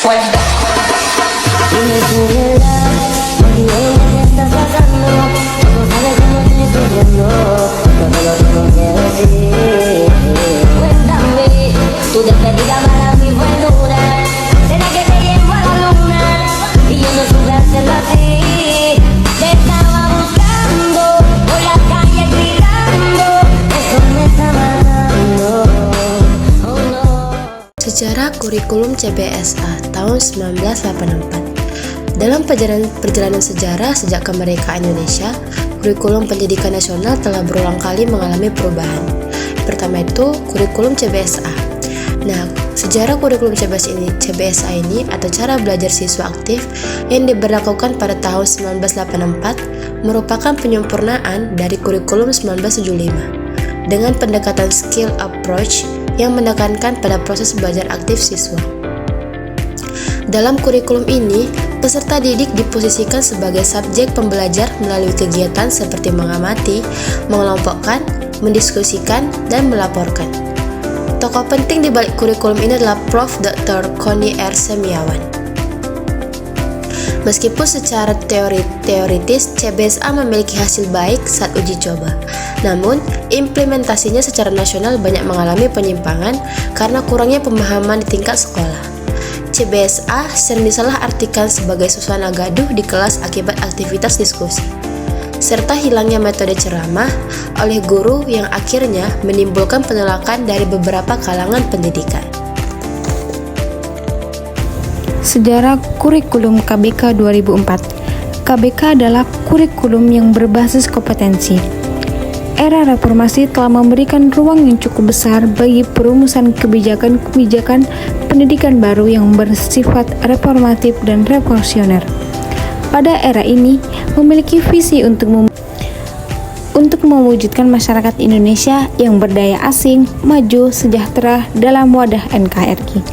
Dime tu verdad, porque hoy me estás sacando. No sabes cómo estoy sufriendo, todo lo tengo que decir. Cuéntame, tu despedida para mí fue dura. Será que te llevo a la luna y yo no supe hacerlo así. Te estaba buscando por la calle gritando, eso me está matando. Oh no. Sejarah kurikulum CBSA tahun 1984. Dalam perjalanan sejarah sejak kemerdekaan Indonesia, kurikulum pendidikan nasional telah berulang kali mengalami perubahan. Pertama itu kurikulum CBSA. Nah, sejarah kurikulum CBSA ini atau cara belajar siswa aktif yang diberlakukan pada tahun 1984 merupakan penyempurnaan dari kurikulum 1975 dengan pendekatan skill approach yang menekankan pada proses belajar aktif siswa. Dalam kurikulum ini, peserta didik diposisikan sebagai subjek pembelajar melalui kegiatan seperti mengamati, mengelompokkan, mendiskusikan, dan melaporkan. Tokoh penting di balik kurikulum ini adalah Prof. Dr. Koni R. Semiawan. Meskipun secara teoritis CBSA memiliki hasil baik saat uji coba, namun implementasinya secara nasional banyak mengalami penyimpangan karena kurangnya pemahaman di tingkat sekolah. CBSA sering disalahartikan sebagai suasana gaduh di kelas akibat aktivitas diskusi, serta hilangnya metode ceramah oleh guru yang akhirnya menimbulkan penolakan dari beberapa kalangan pendidikan. Sejarah kurikulum KBK 2004. KBK adalah kurikulum yang berbasis kompetensi. Era reformasi telah memberikan ruang yang cukup besar bagi perumusan kebijakan-kebijakan pendidikan baru yang bersifat reformatif dan revolusioner. Pada era ini, memiliki visi untuk mewujudkan masyarakat Indonesia yang berdaya asing, maju, sejahtera dalam wadah NKRI.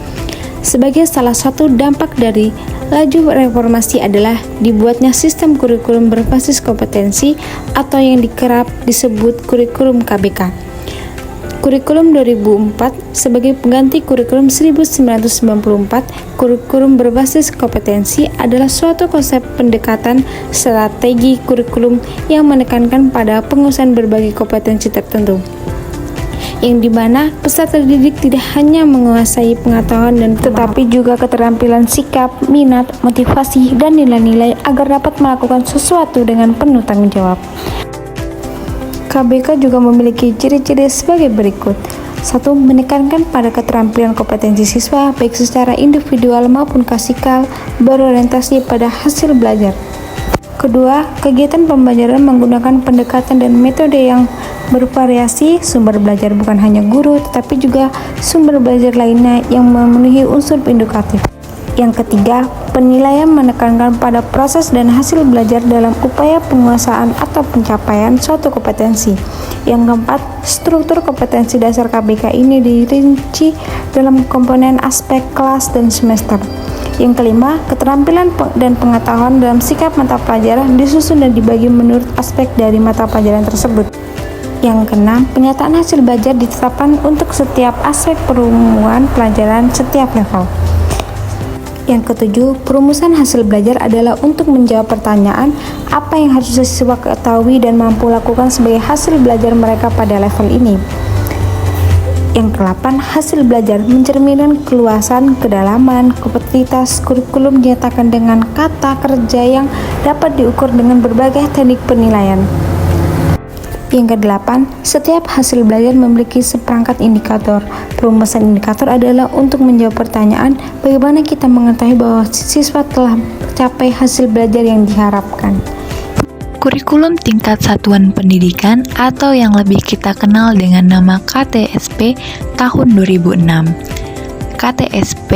Sebagai salah satu dampak dari laju reformasi adalah dibuatnya sistem kurikulum berbasis kompetensi atau yang dikerap disebut kurikulum KBK. Kurikulum 2004 sebagai pengganti kurikulum 1994, kurikulum berbasis kompetensi adalah suatu konsep pendekatan strategi kurikulum yang menekankan pada penguasaan berbagai kompetensi tertentu, yang dimana peserta didik tidak hanya menguasai pengetahuan dan tetapi juga keterampilan sikap, minat, motivasi, dan nilai-nilai agar dapat melakukan sesuatu dengan penuh tanggung jawab. KBK juga memiliki ciri-ciri sebagai berikut. 1. Menekankan pada keterampilan kompetensi siswa baik secara individual maupun klasikal berorientasi pada hasil belajar. Kedua, kegiatan pembelajaran menggunakan pendekatan dan metode yang bervariasi. Sumber belajar bukan hanya guru, tetapi juga sumber belajar lainnya yang memenuhi unsur edukatif. Yang ketiga, penilaian menekankan pada proses dan hasil belajar dalam upaya penguasaan atau pencapaian suatu kompetensi. Yang keempat, struktur kompetensi dasar KBK ini dirinci dalam komponen aspek kelas dan semester. Yang kelima, keterampilan dan pengetahuan dalam sikap mata pelajaran disusun dan dibagi menurut aspek dari mata pelajaran tersebut. Yang keenam, penyataan hasil belajar ditetapkan untuk setiap aspek perumusan pelajaran setiap level. Yang ketujuh, perumusan hasil belajar adalah untuk menjawab pertanyaan apa yang harus siswa ketahui dan mampu lakukan sebagai hasil belajar mereka pada level ini. Yang kedelapan, hasil belajar mencerminkan keluasan, kedalaman, kompleksitas kurikulum dinyatakan dengan kata kerja yang dapat diukur dengan berbagai teknik penilaian. Yang kedelapan, setiap hasil belajar memiliki seperangkat indikator. Perumusan indikator adalah untuk menjawab pertanyaan bagaimana kita mengetahui bahwa siswa telah mencapai hasil belajar yang diharapkan. Kurikulum tingkat satuan pendidikan atau yang lebih kita kenal dengan nama KTSP tahun 2006. KTSP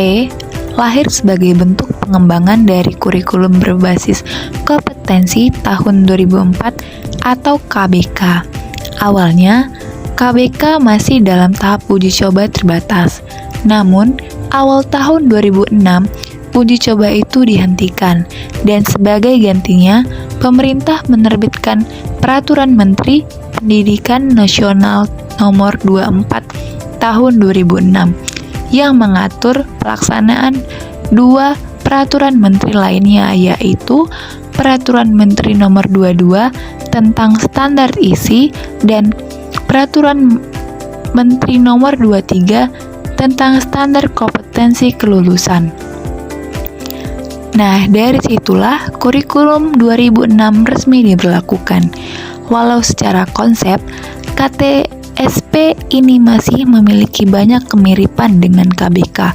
lahir sebagai bentuk pengembangan dari kurikulum berbasis kompetensi tahun 2004 atau KBK. Awalnya, KBK masih dalam tahap uji coba terbatas. Namun, awal tahun 2006, uji coba itu dihentikan dan sebagai gantinya, pemerintah menerbitkan Peraturan Menteri Pendidikan Nasional Nomor 24 Tahun 2006 yang mengatur pelaksanaan dua peraturan menteri lainnya, yaitu Peraturan Menteri Nomor 22 tentang standar isi dan Peraturan Menteri Nomor 23 tentang standar kompetensi kelulusan. Nah, dari situlah kurikulum 2006 resmi diberlakukan. Walau secara konsep, KTSP ini masih memiliki banyak kemiripan dengan KBK,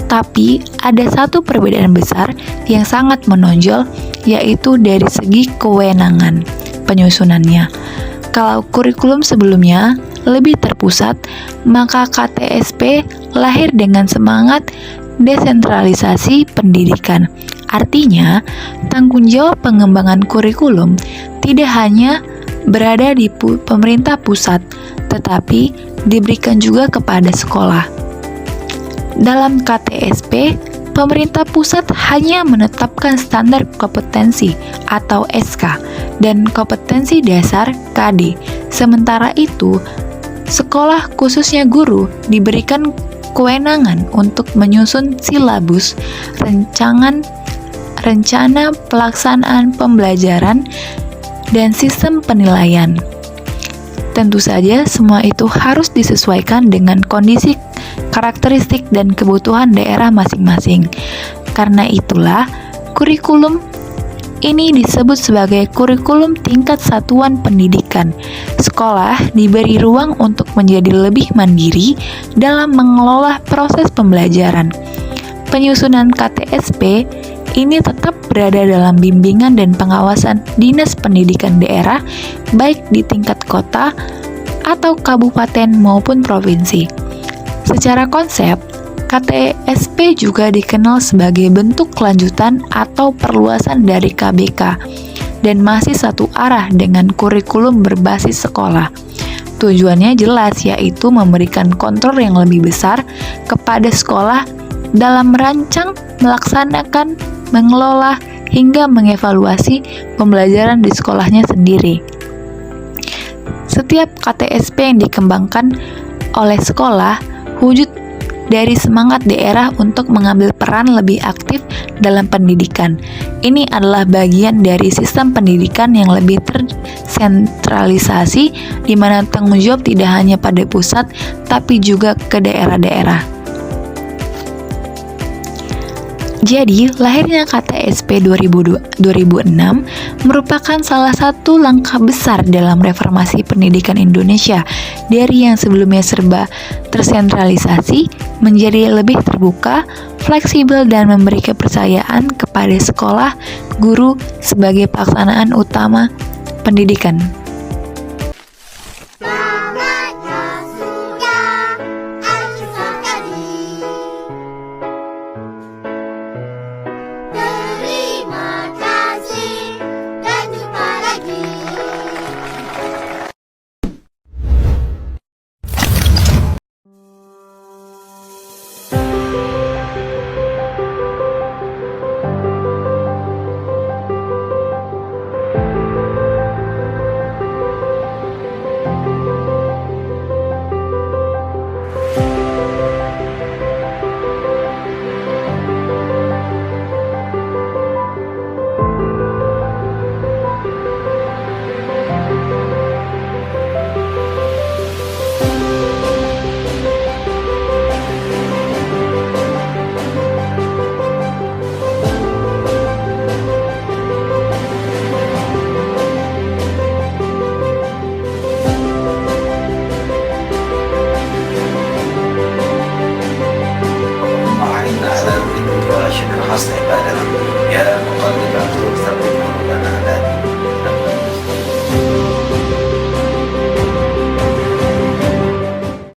tapi ada satu perbedaan besar yang sangat menonjol, yaitu dari segi kewenangan penyusunannya. Kalau kurikulum sebelumnya lebih terpusat, maka KTSP lahir dengan semangat desentralisasi pendidikan. Artinya, tanggung jawab pengembangan kurikulum tidak hanya berada di pemerintah pusat, tetapi diberikan juga kepada sekolah. Dalam KTSP, pemerintah pusat hanya menetapkan standar kompetensi atau SK dan kompetensi dasar KD. Sementara itu, sekolah khususnya guru diberikan kewenangan untuk menyusun silabus, rencana pelaksanaan pembelajaran, dan sistem penilaian. Tentu saja semua itu harus disesuaikan dengan kondisi, karakteristik, dan kebutuhan daerah masing-masing. Karena itulah, kurikulum ini disebut sebagai kurikulum tingkat satuan pendidikan. Sekolah diberi ruang untuk menjadi lebih mandiri dalam mengelola proses pembelajaran. Penyusunan KTSP ini tetap berada dalam bimbingan dan pengawasan Dinas Pendidikan daerah, baik di tingkat kota atau kabupaten maupun provinsi. Secara konsep, KTSP juga dikenal sebagai bentuk kelanjutan atau perluasan dari KBK dan masih satu arah dengan kurikulum berbasis sekolah. Tujuannya jelas, yaitu memberikan kontrol yang lebih besar kepada sekolah dalam merancang, melaksanakan, mengelola, hingga mengevaluasi pembelajaran di sekolahnya sendiri. Setiap KTSP yang dikembangkan oleh sekolah wujud dari semangat daerah untuk mengambil peran lebih aktif dalam pendidikan. Ini adalah bagian dari sistem pendidikan yang lebih tersentralisasi, di mana tanggung jawab tidak hanya pada pusat, tapi juga ke daerah-daerah. Jadi, lahirnya KTSP 2006 merupakan salah satu langkah besar dalam reformasi pendidikan Indonesia dari yang sebelumnya serba tersentralisasi menjadi lebih terbuka, fleksibel, dan memberi kepercayaan kepada sekolah, guru sebagai pelaksanaan utama pendidikan. خاصة عبادة يا مقلب